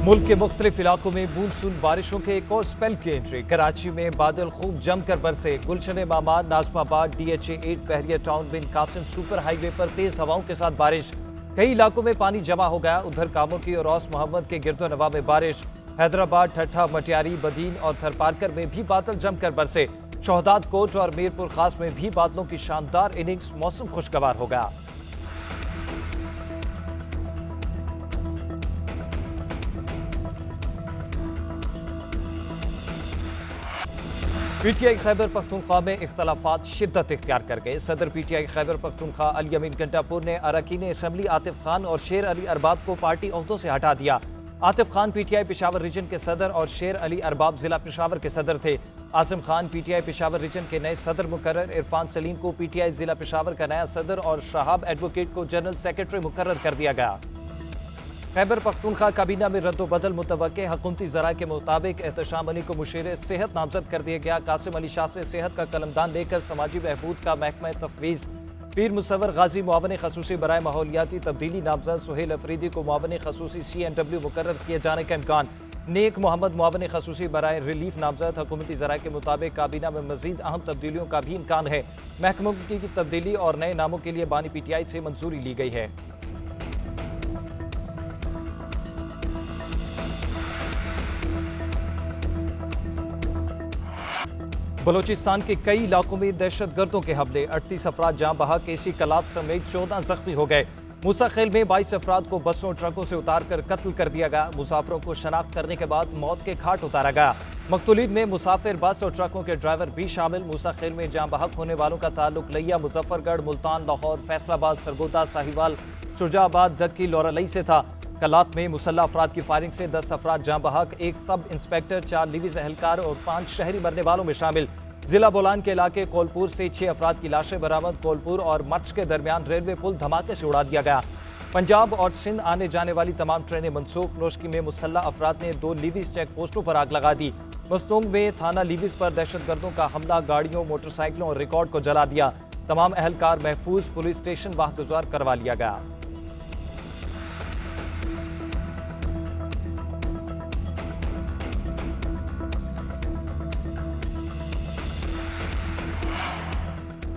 मुल्क के मुख्तलिफ इलाकों में मानसून बारिशों के एक और स्पेल की एंट्री। कराची में बादल खूब जमकर बरसे। गुलशन मामा, नाजमाबाद, DHA 8, बहरिया टाउन, बिन कासिम सुपर हाईवे पर तेज हवाओं के साथ बारिश। कई इलाकों में पानी जमा हो गया। उधर कामों की और औस मोहम्मद के गिरदो नवा में बारिश। हैदराबाद, ठट्ठा, मटियारी, बदीन और थरपारकर में भी बादल जमकर बरसे। शोहदाद कोट और मीरपुर खास में भी बादलों की शानदार इनिंग्स। मौसम खुशगवार हो गया। PTI खैबर पख्तूनख्वा में इख्तलाफात शिद्दत इख्तियार कर गए। सदर PTI खैबर पख्तूनख्वा अली अमीन घंटापुर ने अरकान असम्बली आतिफ खान और शेर अली अरबाब को पार्टी ओहदों से हटा दिया। आतिफ खान PTI पेशावर रीजन के सदर और शेर अली अरबाब जिला पेशावर के सदर थे। आसिम खान PTI पेशावर रीजन के नए सदर मुकर्रर। इरफान सलीम को PTI जिला पेशावर का नया सदर और शहाब एडवोकेट को जनरल सेक्रेटरी मुकर्रर कर दिया गया। खैबर पख्तूनख्वा काबीना में रद्दोबदल मुतवक्के। हुकूमती ज़राए के मुताबिक एहतशाम अली को मुशीर सेहत नामजद कर दिया गया। कासिम अली शाह से सेहत का कलमदान लेकर समाजी बहबूद का महकमा तफवीज़। पीर मुसव्वर गाजी मुआवन खसूसी बराए माहौलियाती तब्दीली नामजद सुहेल अफरीदी को मुआवन खसूसी CNW मुकर्रर किए जाने का इम्कान। नेक मोहम्मद मुआवन खसूसी बराए रिलीफ नामजद। हुकूमती ज़राए के मुताबिक काबीना में मजीद अहम तब्दीलियों का भी इम्कान है। महकमों की तब्दीली और नए नामों के लिए बानी PTI से मंजूरी ली गई है। बलोचिस्तान के कई इलाकों में दहशतगर्दों के हमले। 38 अफराद जाँ बहक। केसी कलात समेत 14 जख्मी हो गए। मूसा खेल में 22 अफराद को बसों ट्रकों से उतार कर कत्ल कर दिया गया। मुसाफिरों को शनाख्त करने के बाद मौत के घाट उतारा गया। मकतूलीन में मुसाफिर, बस और ट्रकों के ड्राइवर भी शामिल। मूसा खेल में जाँ बहक होने वालों का ताल्लुक लिया, मुजफ्फरगढ़, मुल्तान, लाहौर, फैसलाबाद, सरगोदा, साहिवाल, शुजाबाद, जक्की, लौरालई से था। कलात में मुसल्ला अफराद की फायरिंग से 10 अफराद जाँ बहक, 1 सब इंस्पेक्टर, 4 लिविज एहलकार और 5 शहरी मरने वालों में शामिल। जिला बोलान के इलाके कोलपुर से 6 अफराद की लाशें बरामद। कोलपुर और मच्छ के दरमियान रेलवे पुल धमाके से उड़ा दिया गया। पंजाब और सिंध आने जाने वाली तमाम ट्रेनें मनसूख। नोशकी में मुसल्ला अफराद ने 2 लिविज चेक पोस्टों पर आग लगा दी। मस्तूंग में थाना लिविज पर दहशतगर्दों का हमला, गाड़ियों, मोटरसाइकिलों और रिकॉर्ड को जला दिया। तमाम एहलकार महफूज। पुलिस स्टेशन वाहगुजार करवा लिया गया।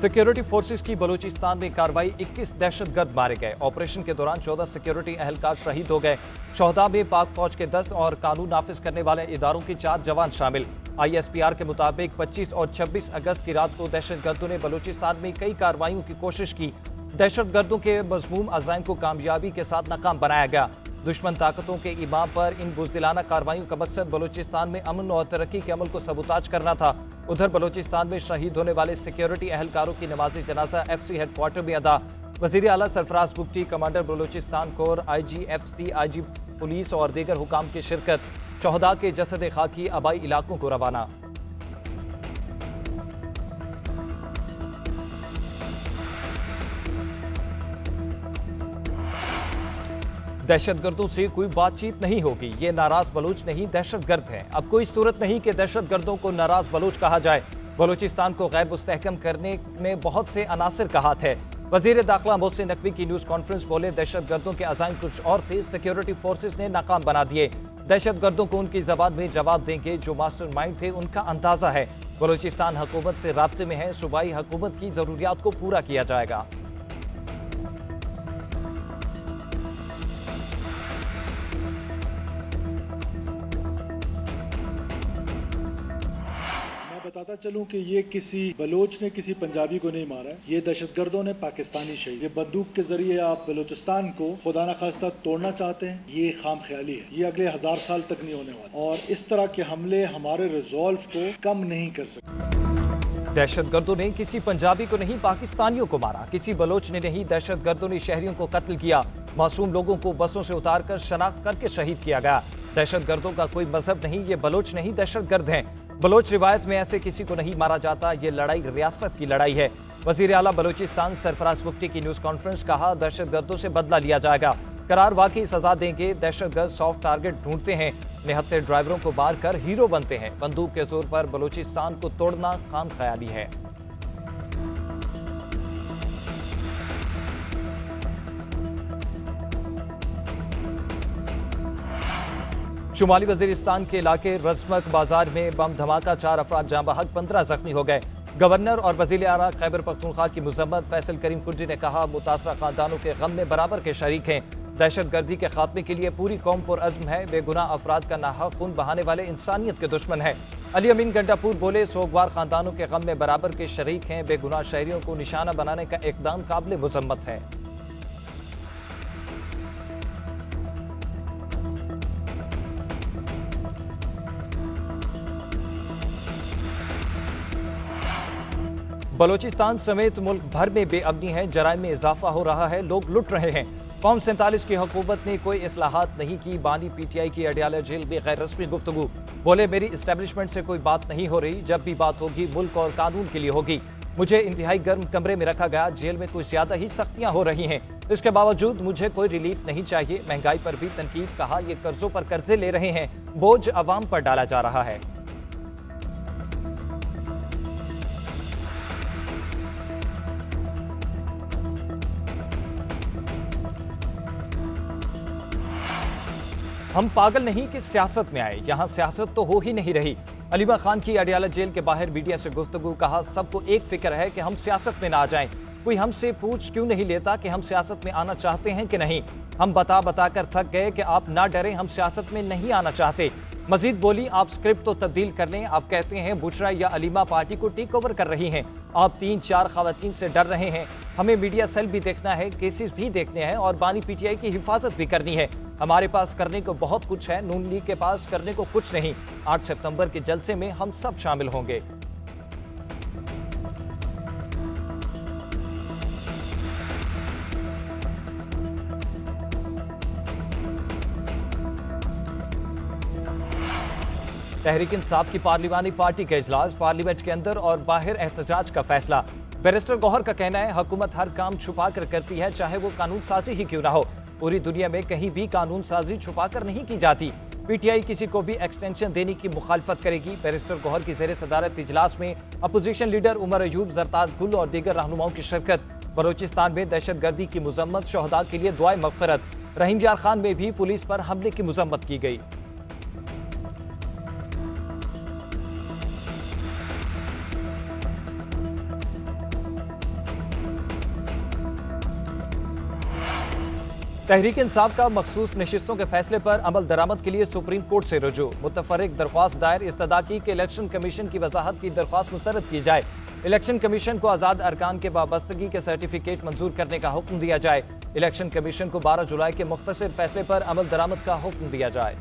सिक्योरिटी फोर्सेस की बलूचिस्तान में कार्रवाई। 21 दहशतगर्द मारे गए। ऑपरेशन के दौरान 14 सिक्योरिटी एहलकार शहीद हो गए। शोहदा में पाक फौज के 10 और कानून नाफिज करने वाले इदारों के 4 जवान शामिल। ISPR के मुताबिक 25 और 26 अगस्त की रात को दहशतगर्दों ने बलूचिस्तान में कई कार्रवाइयों की कोशिश की। दहशतगर्दों के मज़मूम अज़ाइम को कामयाबी के साथ नाकाम बनाया गया। दुश्मन ताकतों के इमाम पर इन बुज़दिलाना कार्रवाइयों का मकसद बलूचिस्तान में अमन और तरक्की के अमल को सबूताज करना था। उधर बलूचिस्तान में शहीद होने वाले सिक्योरिटी एहलकारों की नमाज़ी जनाजा FC हेडक्वार्टर में अदा। वज़ीर आला Sarfaraz Bugti, commander Balochistan core, IG FC, IG police और दीगर हुकाम की शिरकत। शोहदा के जसद खाकी आबाई इलाकों को रवाना। दहशतगर्दों से कोई बातचीत नहीं होगी। ये नाराज बलूच नहीं, दहशतगर्द हैं। अब कोई सूरत नहीं कि दहशतगर्दों को नाराज बलूच कहा जाए। बलूचिस्तान को गैर मुस्तहकम करने में बहुत से अनासिर का हाथ है। वजीर दाखिला मोहसिन नकवी की न्यूज कॉन्फ्रेंस बोले, दहशतगर्दों के अज़ाइम कुछ और थे, सिक्योरिटी फोर्सेस ने नाकाम बना दिए। दहशतगर्दों को उनकी जबान में जवाब देंगे। जो मास्टर माइंड थे उनका अंदाजा है। बलूचिस्तान हुकूमत से राब्ते में है। सूबाई हुकूमत की जरूरियात को पूरा किया जाएगा। बताता चलूं कि ये किसी बलोच ने किसी पंजाबी को नहीं मारा है। ये दहशतगर्दों ने पाकिस्तानी शहीद। ये बंदूक के जरिए आप बलूचिस्तान को खुदा न खास्ता तोड़ना चाहते हैं, ये खाम ख्याली है। ये अगले 1000 साल तक नहीं होने वाला और इस तरह के हमले हमारे रिजॉल्व को कम नहीं कर सकते। दहशतगर्दों ने किसी पंजाबी को नहीं, पाकिस्तानियों को मारा। किसी बलोच ने नहीं, दहशतगर्दों ने शहरियों को कत्ल किया। मासूम लोगों को बसों से उतारकर शनाख्त करके शहीद किया गया। दहशतगर्दों का कोई मजहब नहीं, ये बलोच नहीं, दहशतगर्द हैं। बलोच रिवायत में ऐसे किसी को नहीं मारा जाता। ये लड़ाई रियासत की लड़ाई है। वजीर आला बलूचिस्तान सरफराज बुगटी की न्यूज कॉन्फ्रेंस, कहा दहशतगर्दों से बदला लिया जाएगा। करार वाकई सजा देंगे। दहशतगर्द सॉफ्ट टारगेट ढूंढते हैं, निहत्थे ड्राइवरों को मार कर हीरो बनते हैं। बंदूक के जोर पर बलूचिस्तान को तोड़ना खाम ख्याली है। शुमाली वजीरिस्तान के इलाके रजमक बाजार में बम धमाका, 4 अफराद जाँ बहक, 15 जख्मी हो गए। गवर्नर और वजीर आला खैबर पख्तूनख्वा की मजम्मत। फैसल करीम कुर्जी ने कहा, मुतासरा खानदानों के गम में बराबर के शरीक हैं। दहशतगर्दी के खात्मे के लिए पूरी कौम पुरअज़्म है। बेगुनाह अफराद का नाहक खून बहाने वाले इंसानियत के दुश्मन है। अली अमीन गंडापुर बोले, सोगवार खानदानों के गम में बराबर के शरीक हैं। बेगुनाह शहरियों को निशाना बनाने का इक़दाम काबिल मुजम्मत है। बलोचिस्तान समेत मुल्क भर में बेअमनी है। जराइम में इजाफा हो रहा है, लोग लुट रहे हैं। कौम 47 की हुकूमत ने कोई इस्लाहात नहीं की। बानी पीटीआई की अडियाला जेल में गैर रस्मी गुफ्तगू। बोले, मेरी इस्टेब्लिशमेंट से कोई बात नहीं हो रही। जब भी बात होगी मुल्क और कानून के लिए होगी। मुझे इंतहाई गर्म कमरे में रखा गया। जेल में कुछ ज्यादा ही सख्तियां हो रही हैं। इसके बावजूद मुझे कोई रिलीफ नहीं चाहिए। महंगाई पर भी तनकीद। कहा, ये कर्जों पर कर्जे ले रहे हैं, बोझ अवाम पर डाला जा रहा है। हम पागल नहीं कि सियासत में आए। यहाँ सियासत तो हो ही नहीं रही। अलीमा खान की अडियाला जेल के बाहर मीडिया से गुफ्तगू। कहा, सबको एक फिक्र है कि हम सियासत में ना आ जाएं। कोई हमसे पूछ क्यों नहीं लेता कि हम सियासत में आना चाहते हैं कि नहीं। हम बता बता कर थक गए कि आप ना डरें, हम सियासत में नहीं आना चाहते। मजीद बोली, आप स्क्रिप्ट तो तब्दील कर लें। आप कहते हैं बुशरा या अलीमा पार्टी को टेक ओवर कर रही हैं। आप 3-4 खवातीन से डर रहे हैं। हमें मीडिया सेल भी देखना है, केसेस भी देखने हैं और बानी पीटीआई की हिफाजत भी करनी है। हमारे पास करने को बहुत कुछ है, नून लीग के पास करने को कुछ नहीं। 8 सितंबर के जलसे में हम सब शामिल होंगे। तहरीक इंसाफ की पार्लिमानी पार्टी का इजलास। पार्लियामेंट के अंदर और बाहर एहतजाज का फैसला। बैरिस्टर गौहर का कहना है, हुकूमत हर काम छुपा कर करती है, चाहे वो कानून साजी ही क्यों ना हो। पूरी दुनिया में कहीं भी कानून साजी छुपा कर नहीं की जाती। पीटीआई किसी को भी एक्सटेंशन देने की मुखालफत करेगी। बैरिस्टर गौहर की ज़ेर सदारत इजलास में अपोजिशन लीडर उमर अयूब, जरताज गुल और दीगर रहनुमाओं की शिरकत। बलोचिस्तान में दहशतगर्दी की मुजम्मत। शहदा के लिए दुआए मग़फ़िरत। रहीम यार खान में भी पुलिस पर हमले की मुजम्मत की गई। तहरीक इंसाफ का मखसूस नशिस्तों के फैसले पर अमल दरामद के लिए सुप्रीम कोर्ट से रुजू। मुतफर्रिक दरख्वास्त दायर। इस्तदा की कि इलेक्शन कमीशन की वजाहत की दरख्वास्त मुस्तरद की जाए। इलेक्शन कमीशन को आज़ाद अरकान के वाबस्तगी के सर्टिफिकेट मंजूर करने का हुक्म दिया जाए। इलेक्शन कमीशन को 12 जुलाई के मुख्तसर फैसले पर अमल दरामद का हुक्म दिया जाए।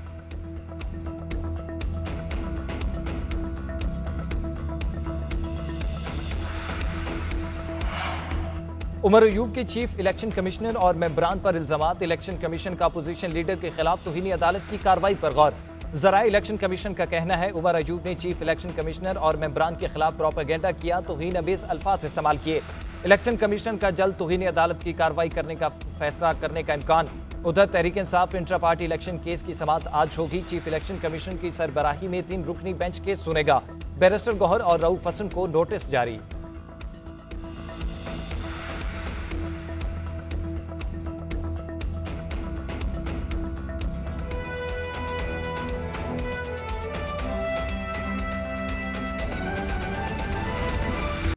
उमर अयूब के चीफ इलेक्शन कमिश्नर और मेंबरान पर इल्जामात। इलेक्शन कमीशन का अपोजिशन लीडर के खिलाफ तौहीन अदालत की कार्रवाई पर गौर। जराए इलेक्शन कमीशन का कहना है, उमर अयूब ने चीफ इलेक्शन कमिश्नर और मेंबरान के खिलाफ प्रोपेगेंडा किया, तौहीन अमेज अल्फाज इस्तेमाल किए। इलेक्शन कमीशन का जल्द तौहीन अदालत की कार्रवाई करने का फैसला करने का इम्कान। उधर Tehreek Insaf intra party election case की समाअत आज होगी। चीफ इलेक्शन कमीशन की सरबराही में 3 रुकनी बेंच केस सुनेगा। बैरिस्टर गौहर और रऊफ हसन को नोटिस जारी।